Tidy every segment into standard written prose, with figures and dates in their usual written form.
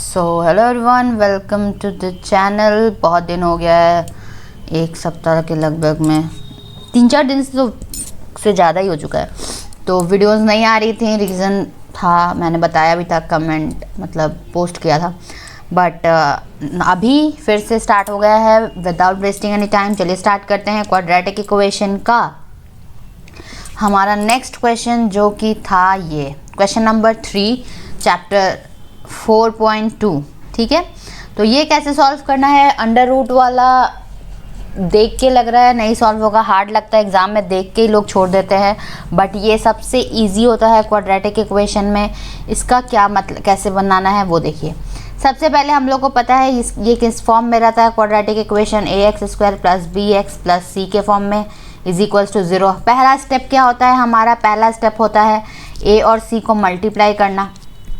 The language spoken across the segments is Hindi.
So hello everyone, welcome to the channel. बहुत दिन हो गया है, एक सप्ताह के लगभग में 3-4 दिन से ज़्यादा ही हो चुका है। तो वीडियोस नहीं आ रही थी, रीज़न था, मैंने बताया भी था, कमेंट मतलब पोस्ट किया था। बट अभी फिर से स्टार्ट हो गया है विदाउट वेस्टिंग एनी टाइम। चलिए स्टार्ट करते हैं क्वाड्रेटिक इक्वेशन का हमारा नेक्स्ट क्वेश्चन, जो कि था ये क्वेश्चन नंबर 3 चैप्टर 4.2। ठीक है, तो ये कैसे सॉल्व करना है। अंडर रूट वाला देख के लग रहा है नहीं सॉल्व होगा, हार्ड लगता है, एग्जाम में देख के ही लोग छोड़ देते हैं, बट ये सबसे इजी होता है क्वाड्रेटिक इक्वेशन में। इसका क्या मतलब, कैसे बनाना है वो देखिए। सबसे पहले हम लोग को पता है ये किस फॉर्म में रहता है quadratic equation, ax² + bx + c के फॉर्म में इज इक्वल्स टू 0। पहला स्टेप क्या होता है हमारा, पहला स्टेप होता है a और c को मल्टीप्लाई करना।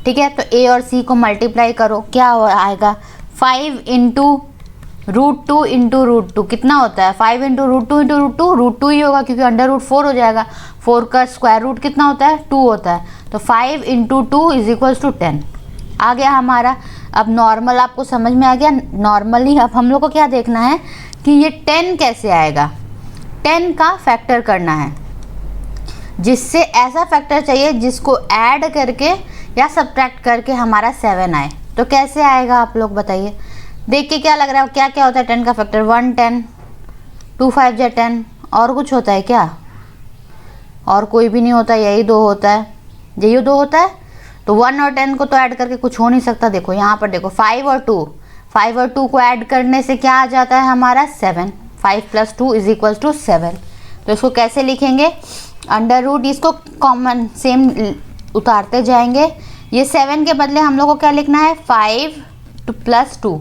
ठीक है, तो a और c को मल्टीप्लाई करो, क्या आएगा 5 × √2 × √2 कितना होता है 5 × √2 × √2 ही होगा, क्योंकि √4 हो जाएगा। 4 का स्क्वायर रूट कितना होता है 2 होता है, तो 5 × 2 = 10 आ गया हमारा। अब नॉर्मल आपको समझ में आ गया। नॉर्मली अब हम लोग को क्या देखना है कि ये 10 कैसे आएगा। 10 का फैक्टर करना है, जिससे ऐसा फैक्टर चाहिए जिसको ऐड करके या सब्ट्रैक्ट करके हमारा 7 आए। तो कैसे आएगा आप लोग बताइए, देख के क्या लग रहा है। क्या क्या होता है 10 का फैक्टर, 1 10, 2 5 जा 10, और कुछ होता है क्या? और कोई भी नहीं होता, यही 2 होता है, यही 2 होता है। तो 1 और 10 को तो ऐड करके कुछ हो नहीं सकता। देखो यहाँ पर देखो 5 और 2 को ऐड करने से क्या आ जाता है हमारा 7। 5 + 2 = 7। तो इसको कैसे लिखेंगे, अंडर रूट, इसको कॉमन सेम उतारते जाएंगे। ये 7 के बदले हम लोग को क्या लिखना है 5 + 2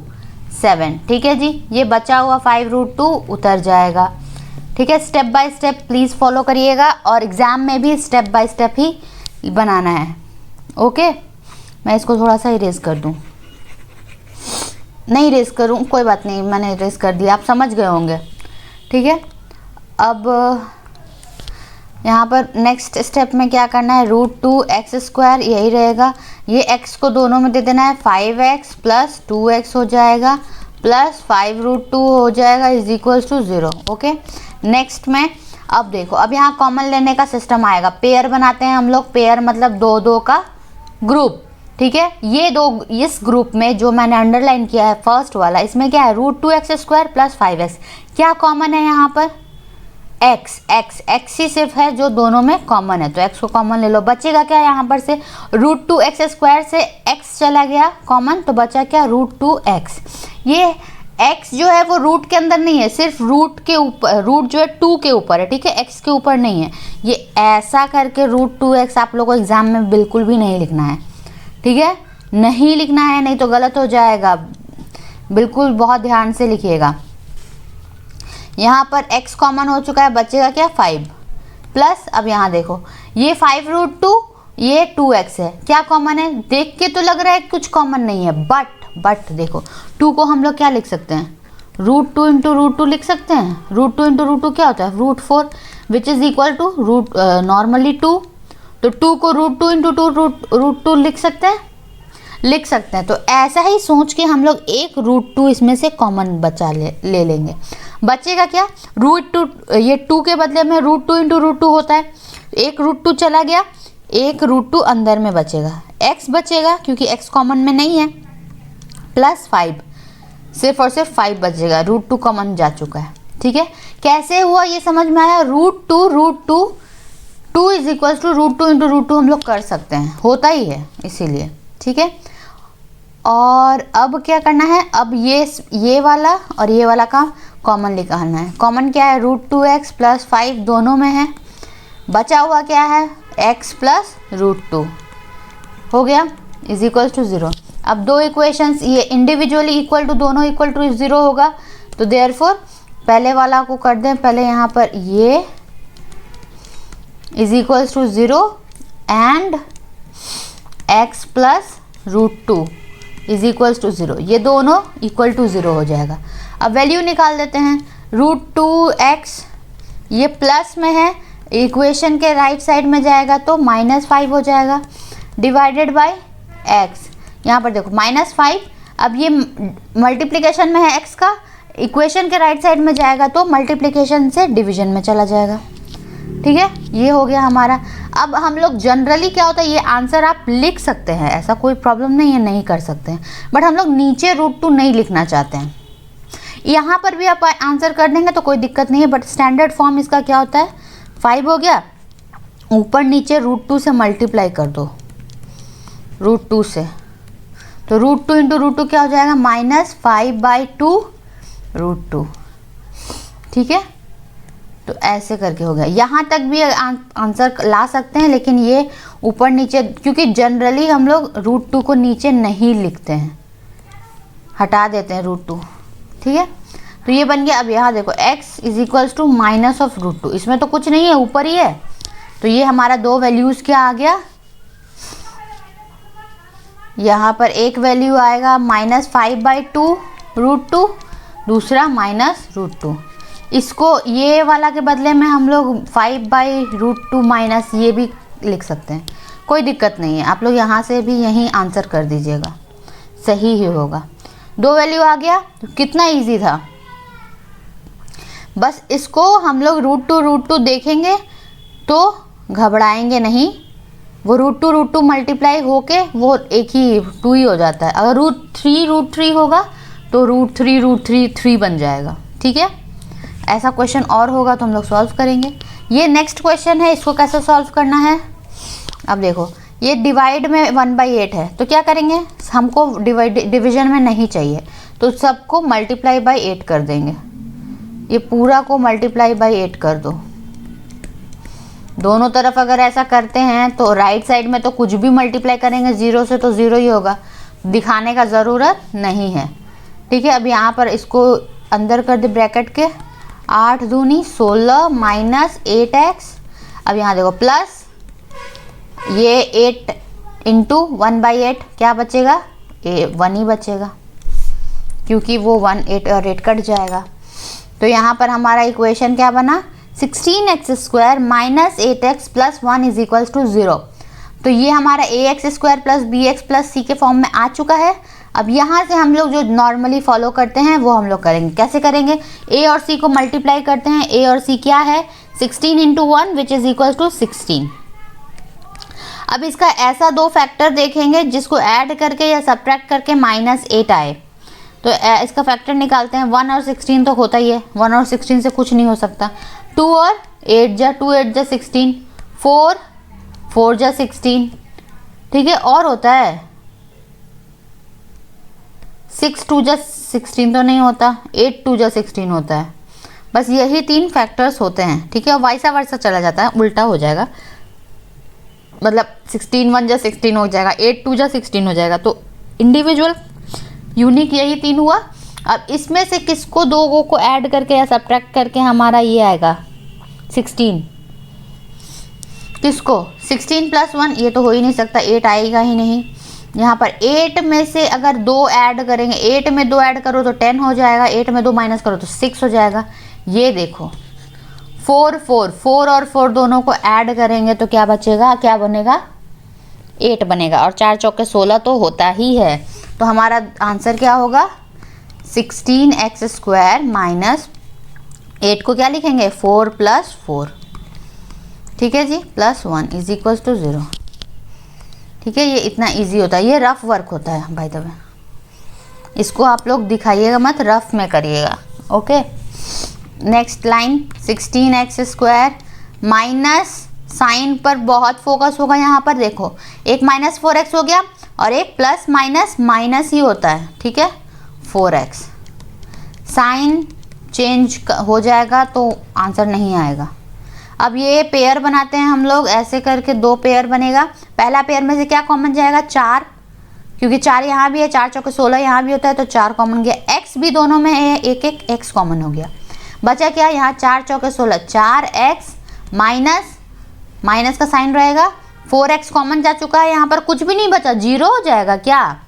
7। ठीक है जी, ये बचा हुआ 5 √2 उतर जाएगा। ठीक है, step by step please follow करिएगा, और एग्ज़ाम में भी स्टेप बाय स्टेप ही बनाना है। ओके, मैं इसको थोड़ा सा इरेज कर दूँ, नहीं इरेज करूँ कोई बात नहीं, मैंने इरेज कर दिया, आप समझ गए होंगे। ठीक है, अब यहाँ पर नेक्स्ट स्टेप में क्या करना है, √2x² यही रहेगा। ये x को दोनों में दे देना है, 5x + 2x हो जाएगा प्लस 5 √2 हो जाएगा is equals to 0। Okay, next में अब देखो, अब यहाँ कॉमन लेने का सिस्टम आएगा। पेयर बनाते हैं हम लोग, पेयर मतलब 2-2 का ग्रुप। ठीक है, ये दो, इस ग्रुप में जो मैंने अंडरलाइन किया है फर्स्ट वाला, इसमें क्या है √2x² + 5x। क्या कॉमन है यहाँ पर, x ही सिर्फ है जो दोनों में कॉमन है, तो x को कॉमन ले लो। बचेगा क्या यहाँ पर से, √2x² से x चला गया कॉमन, तो बचा क्या √2x। ये x जो है वो रूट के अंदर नहीं है, सिर्फ रूट के ऊपर, रूट जो है 2 के ऊपर है। ठीक है, x के ऊपर नहीं है। ये ऐसा करके √2x आप लोगों को एग्जाम में बिल्कुल भी नहीं लिखना है। ठीक है, नहीं लिखना है, नहीं तो गलत हो जाएगा। बिल्कुल बहुत ध्यान से लिखिएगा। यहाँ पर x कॉमन हो चुका है, बचेगा क्या 5 प्लस, अब यहाँ देखो ये 5 √2, ये 2x है, क्या कॉमन है, देख के तो लग रहा है कुछ कॉमन नहीं है, बट देखो 2 को हम लोग क्या लिख सकते हैं, √2 × √2 लिख सकते हैं। √2 × √2 क्या होता है √4, which is equal to normally 2। तो 2 को √2 × √2 लिख सकते हैं। तो ऐसा ही सोच के हम लोग एक √2 इसमें से कॉमन बचा ले लेंगे। बचेगा क्या √2, ये 2 के बदले में √2 × √2 होता है, एक √2 चला गया, एक √2 अंदर में बचेगा, x बचेगा क्योंकि x कॉमन में नहीं है, प्लस 5, सिर्फ और सिर्फ 5 बचेगा, √2 कॉमन जा चुका है। ठीक है, कैसे हुआ ये समझ में आया। √2 2 इज इक्वल टू √2 × √2 हम लोग कर सकते हैं, होता ही है इसीलिए। ठीक है, और अब क्या करना है, अब ये वाला और ये वाला का कॉमन निकालना है। कॉमन क्या है √2x + 5 दोनों में है, बचा हुआ क्या है x + √2 हो गया इज इक्वल टू 0। अब दो इक्वेशंस ये इंडिविजुअली इक्वल टू, दोनों इक्वल टू 0 होगा, तो देयरफॉर पहले वाला को कर दें, पहले यहाँ पर ये is equal to 0 and x + √2 is equal to 0, ये दोनों इक्वल टू 0 हो जाएगा। अब वैल्यू निकाल देते हैं, √2x ये प्लस में है, इक्वेशन के राइट साइड में जाएगा तो -5 हो जाएगा, डिवाइडेड बाय x, यहाँ पर देखो -5, अब ये मल्टीप्लिकेशन में है एक्स का, इक्वेशन के राइट साइड में जाएगा तो मल्टीप्लिकेशन से डिवीजन में चला जाएगा। ठीक है, ये हो गया हमारा। अब हम लोग जनरली क्या होता है, ये आंसर आप लिख सकते हैं, ऐसा कोई प्रॉब्लम नहीं है, नहीं कर सकते हैं, बट हम लोग नीचे √2 नहीं लिखना चाहते हैं। यहाँ पर भी आप आंसर कर देंगे तो कोई दिक्कत नहीं है, बट स्टैंडर्ड फॉर्म इसका क्या होता है, 5 हो गया, ऊपर नीचे √2 से मल्टीप्लाई कर दो, √2 से, तो √2 इंटू √2 क्या हो जाएगा, -5/2 √2। ठीक है, तो ऐसे करके हो गया। यहाँ तक भी आंसर ला सकते हैं, लेकिन ये ऊपर नीचे, क्योंकि जनरली हम लोग √2 को नीचे नहीं लिखते हैं, हटा देते हैं √2। ठीक है, तो ये बन गया। अब यहाँ देखो x = -√2, इसमें तो कुछ नहीं है, ऊपर ही है, तो ये हमारा दो वैल्यूज़ क्या आ गया, यहाँ पर एक वैल्यू आएगा -5/2 √2, दूसरा -√2। इसको ये वाला के बदले में हम लोग 5/√2 माइनस ये भी लिख सकते हैं, कोई दिक्कत नहीं है। आप लोग यहाँ से भी यहीं आंसर कर दीजिएगा, सही ही होगा। दो वैल्यू आ गया, तो कितना इजी था। बस इसको हम लोग √2 देखेंगे तो घबराएंगे नहीं, वो √2 मल्टीप्लाई होके वो एक ही 2 ही हो जाता है। अगर √3 होगा तो √3 बन जाएगा। ठीक है, ऐसा क्वेश्चन और होगा तो हम लोग सॉल्व करेंगे। ये नेक्स्ट क्वेश्चन है, इसको कैसे सॉल्व करना है। अब देखो, ये डिवाइड में 1/8 है, तो क्या करेंगे, हमको डिवीजन में नहीं चाहिए, तो सबको मल्टीप्लाई बाई 8 कर देंगे। ये पूरा को मल्टीप्लाई बाई 8 कर दो। दोनों तरफ अगर ऐसा करते हैं तो राइट साइड में तो कुछ भी मल्टीप्लाई करेंगे 0 से तो 0 ही होगा, दिखाने का ज़रूरत नहीं है। ठीक है, अब यहाँ पर इसको अंदर कर दे ब्रैकेट के, 8 दूनी 16 -8x। अब यहाँ देखो प्लस ये 8 इंटू 1/8 क्या बचेगा, 1 ही बचेगा, क्योंकि वो 1 8 और 8 कट जाएगा। तो यहाँ पर हमारा इक्वेशन क्या बना, 16x² - 8x + 1 = 0। तो ये हमारा ax² + bx + c के फॉर्म में आ चुका है। अब यहाँ से हम लोग जो नॉर्मली फॉलो करते हैं वो हम लोग करेंगे। कैसे करेंगे, a और c को मल्टीप्लाई करते हैं। a और c क्या है, 16 × 1 विच इज़ इक्वल टू 16। अब इसका ऐसा दो फैक्टर देखेंगे जिसको ऐड करके या सब्ट्रैक्ट करके -8 आए, तो इसका फैक्टर निकालते हैं। 1 और 16 तो होता ही है, 1 और 16 से कुछ नहीं हो सकता। 2 और 8 जा 2 8 जा 16, 4 जा 16। ठीक है, और होता है 6 2 जा 16 तो नहीं होता, 8 2 जा 16 होता है। बस यही 3 फैक्टर्स होते हैं। ठीक है, और वाइसा वर्सा चला जाता है, उल्टा हो जाएगा, मतलब 16 1 जा 16 हो जाएगा, 8 2 जा 16 हो जाएगा। तो इंडिविजुअल यूनिक यही 3 हुआ। अब इसमें से किसको दो को ऐड करके या सब्ट्रैक्ट करके हमारा ये आएगा 16, किसको 16 + 1, ये तो हो ही नहीं सकता, 8 आएगा ही नहीं। यहाँ पर 8 में से अगर 2 ऐड करेंगे, 8 में 2 ऐड करो तो 10 हो जाएगा, 8 में 2 माइनस करो तो 6 हो जाएगा। ये देखो 4 और 4 दोनों को ऐड करेंगे तो क्या बचेगा, क्या बनेगा, 8 बनेगा, और 4 चौके 16 तो होता ही है। तो हमारा आंसर क्या होगा, 16x² - 8 को क्या लिखेंगे, 4 + 4। ठीक है जी, +1 = 0। ठीक है, ये इतना इजी होता है, ये रफ वर्क होता है भाई। तब इसको आप लोग दिखाइएगा मत, रफ में करिएगा। Okay, next line 16x² minus sign पर बहुत फोकस होगा। यहाँ पर देखो एक -4x हो गया और एक प्लस माइनस ही होता है। ठीक है, 4x साइन चेंज हो जाएगा तो आंसर नहीं आएगा। अब ये पेयर बनाते हैं हम लोग, ऐसे करके 2 पेयर बनेगा। पहला पेयर में से क्या कॉमन जाएगा, 4, क्योंकि 4 यहाँ भी है, 4 चौके 16 यहाँ भी होता है, तो 4 कॉमन गया। x भी दोनों में है, एक x कॉमन हो गया। बचा क्या, यहाँ 4 चौके 16, 4x माइनस का साइन रहेगा, 4x कॉमन जा चुका है, यहाँ पर कुछ भी नहीं बचा, 0 हो जाएगा। क्या,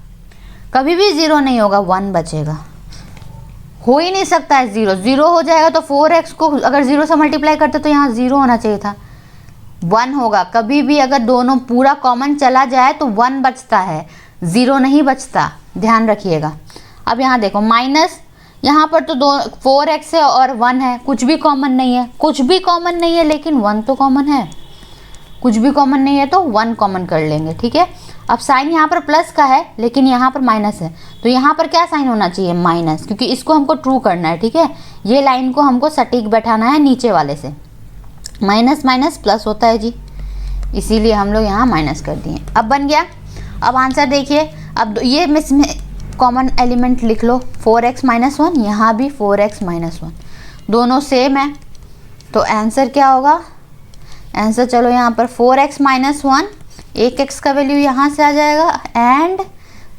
कभी भी 0 नहीं होगा, 1 बचेगा, हो ही नहीं सकता है 0 हो जाएगा। तो 4x को अगर 0 से मल्टीप्लाई करते तो यहाँ 0 होना चाहिए था, 1 होगा। कभी भी अगर दोनों पूरा कॉमन चला जाए तो 1 बचता है, ज़ीरो नहीं बचता, ध्यान रखिएगा। अब यहाँ देखो माइनस, यहाँ पर तो 4x है और 1 है, कुछ भी कॉमन नहीं है, कुछ भी कॉमन नहीं है, लेकिन 1 तो कॉमन है। कुछ भी कॉमन नहीं है तो 1 कॉमन कर लेंगे, ठीक है। अब साइन यहाँ पर प्लस का है लेकिन यहाँ पर माइनस है, तो यहाँ पर क्या साइन होना चाहिए, माइनस, क्योंकि इसको हमको ट्रू करना है, ठीक है। ये लाइन को हमको सटीक बैठाना है नीचे वाले से। माइनस माइनस प्लस होता है जी, इसीलिए हम लोग यहाँ माइनस कर दिए। अब बन गया। अब आंसर देखिए, अब ये इसमें कॉमन एलिमेंट लिख लो, 4x माइनस 1, यहाँ भी 4x माइनस 1, दोनों सेम है, तो आंसर क्या होगा, आंसर चलो यहाँ पर 4x माइनस 1, एक x का वैल्यू यहाँ से आ जाएगा, एंड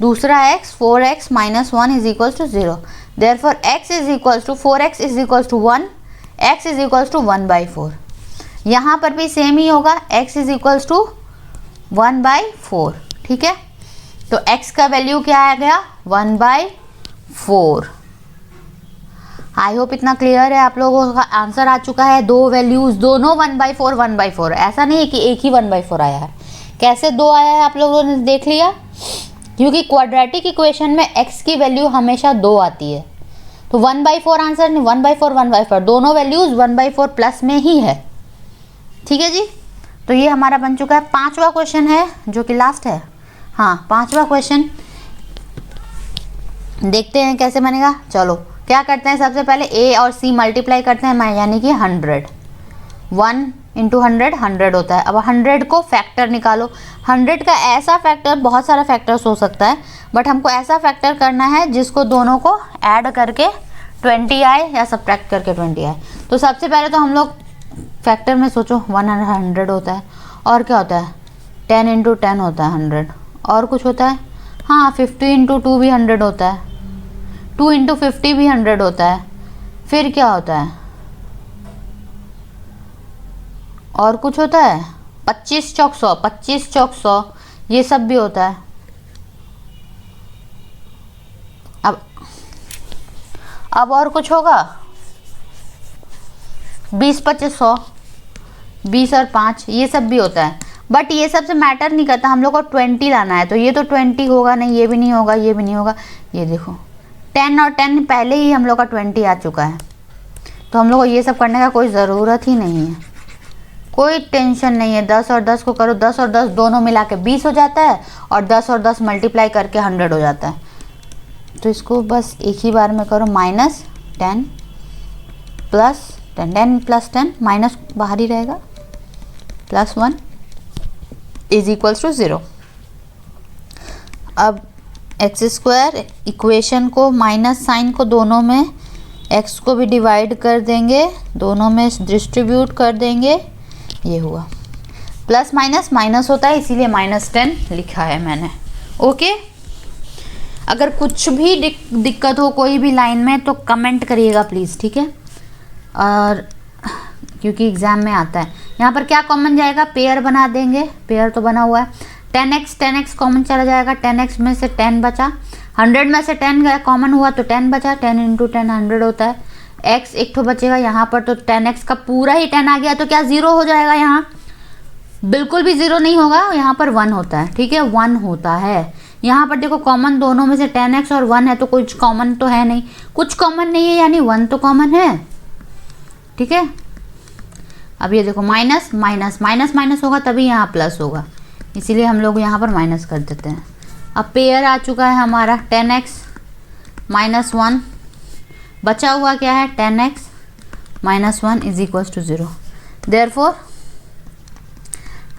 दूसरा x 4x minus 1 is equals to 0। Therefore x is equals to 4x is equals to 1, x is equals to 1/4। यहाँ पर भी सेम ही होगा, x इज इक्वल्स टू 1/4, ठीक है। तो x का वैल्यू क्या आ गया, 1/4। आई होप इतना क्लियर है आप लोगों का। आंसर आ चुका है, दो वैल्यूज दोनों 1/4 1/4, ऐसा नहीं है कि एक ही 1/4 आया है। कैसे दो आया है आप लोगों ने देख लिया, क्योंकि क्वाड्रेटिक इक्वेशन में x की वैल्यू हमेशा 2 आती है, तो 1/4 आंसर नहीं, 1/4 1/4 दोनों वैल्यूज 1/4 प्लस में ही है, ठीक है जी। तो ये हमारा बन चुका है। 5वां क्वेश्चन है जो कि लास्ट है, हाँ 5वां क्वेश्चन देखते हैं कैसे बनेगा। चलो क्या करते हैं, सबसे पहले a और c मल्टीप्लाई करते हैं, यानी कि 100, 1 इंटू 100 100 होता है। अब 100 को फैक्टर निकालो। 100 का ऐसा फैक्टर, बहुत सारा फैक्टर्स हो सकता है, बट हमको ऐसा फैक्टर करना है जिसको दोनों को ऐड करके 20 आए या सब्ट्रैक्ट करके 20 आए। तो सबसे पहले तो हम लोग फैक्टर में सोचो, 100 होता है, और क्या होता है 10 इंटू 10 होता है 100, और कुछ होता है, हाँ 50 इंटू 2 भी 100 होता है, 2 इंटू 50 भी 100 होता है, फिर क्या होता है, और कुछ होता है 25 चौक 100, 25 चौक 100, ये सब भी होता है। अब और कुछ होगा, 20 25 100, 20 और 5, ये सब भी होता है, बट ये सब से मैटर नहीं करता, हम लोग को 20 लाना है। तो ये तो 20 होगा नहीं, ये भी नहीं होगा, ये भी नहीं होगा, ये देखो 10 और 10 पहले ही हम लोग का 20 आ चुका है, तो हम लोग को ये सब करने का कोई ज़रूरत ही नहीं है, कोई टेंशन नहीं है। 10 और 10 को करो, 10 और 10 दोनों मिला के 20 हो जाता है, और 10 और 10 मल्टीप्लाई करके 100 हो जाता है। तो इसको बस एक ही बार में करो, -10 प्लस 10, 10 प्लस 10, माइनस बाहर ही रहेगा, +1 इज इक्वल्स टू 0। अब x² इक्वेशन को माइनस साइन को दोनों में, x को भी डिवाइड कर देंगे, दोनों में डिस्ट्रीब्यूट कर देंगे, ये हुआ। प्लस माइनस माइनस होता है, इसीलिए -10 लिखा है मैंने, ओके। अगर कुछ भी दिक्कत हो कोई भी लाइन में तो कमेंट करिएगा प्लीज़, ठीक है, और क्योंकि एग्ज़ाम में आता है। यहाँ पर क्या कॉमन जाएगा, पेयर बना देंगे, पेयर तो बना हुआ है, 10x कॉमन चला जाएगा, 10x में से 10 बचा, 100 में से 10 कॉमन हुआ तो 10 बचा, 10 इंटू 10 100 होता है, x एक तो बचेगा, यहाँ पर तो 10x का पूरा ही 10 आ गया, तो क्या 0 हो जाएगा, यहाँ बिल्कुल भी 0 नहीं होगा, यहाँ पर 1 होता है, ठीक है, 1 होता है। यहाँ पर देखो कॉमन दोनों में से 10x और 1 है, तो कुछ कॉमन तो है नहीं, कुछ कॉमन नहीं है यानी 1 तो कॉमन है, ठीक है। अब ये देखो माइनस माइनस माइनस माइनस होगा तभी यहाँ प्लस होगा, इसीलिए हम लोग यहाँ पर माइनस कर देते हैं। अब पेयर आ चुका है हमारा 10x माइनस 1, बचा हुआ क्या है 10x minus 1 is equals to 0। Therefore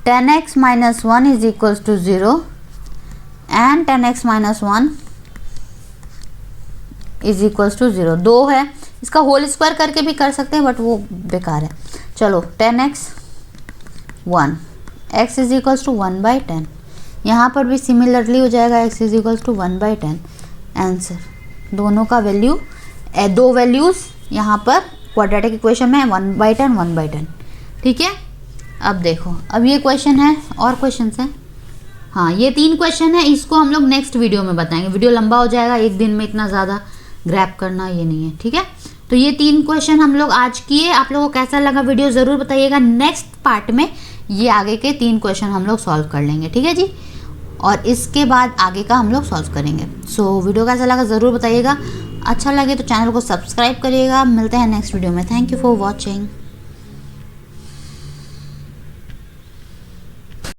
10x minus 1 is equals to 0 and 10x minus 1 is equals to 0। 2 है, इसका होल स्क्वायर करके भी कर सकते हैं बट वो बेकार है। चलो 10x 1, x is equals to 1/10, यहाँ पर भी सिमिलरली हो जाएगा, x is equals to 1/10। Answer दोनों का वैल्यू, दो वैल्यूज़ यहाँ पर क्वाड्रेटिक इक्वेशन में 1/10 1/10, ठीक है। अब देखो, अब ये क्वेश्चन है और क्वेश्चन है, हाँ ये 3 क्वेश्चन है, इसको हम लोग नेक्स्ट वीडियो में बताएंगे, वीडियो लंबा हो जाएगा, एक दिन में इतना ज़्यादा ग्रैब करना ये नहीं है, ठीक है। तो ये 3 क्वेश्चन हम लोग आज किए, आप लोगों को कैसा लगा वीडियो ज़रूर बताइएगा। नेक्स्ट पार्ट में ये आगे के 3 क्वेश्चन हम लोग सॉल्व कर लेंगे, ठीक है जी। और इसके बाद आगे का हम लोग सॉल्व करेंगे। सो वीडियो कैसा लगा ज़रूर बताइएगा। अच्छा लगे तो चैनल को सब्सक्राइब करिएगा। मिलते हैं नेक्स्ट वीडियो में। Thank you for watching.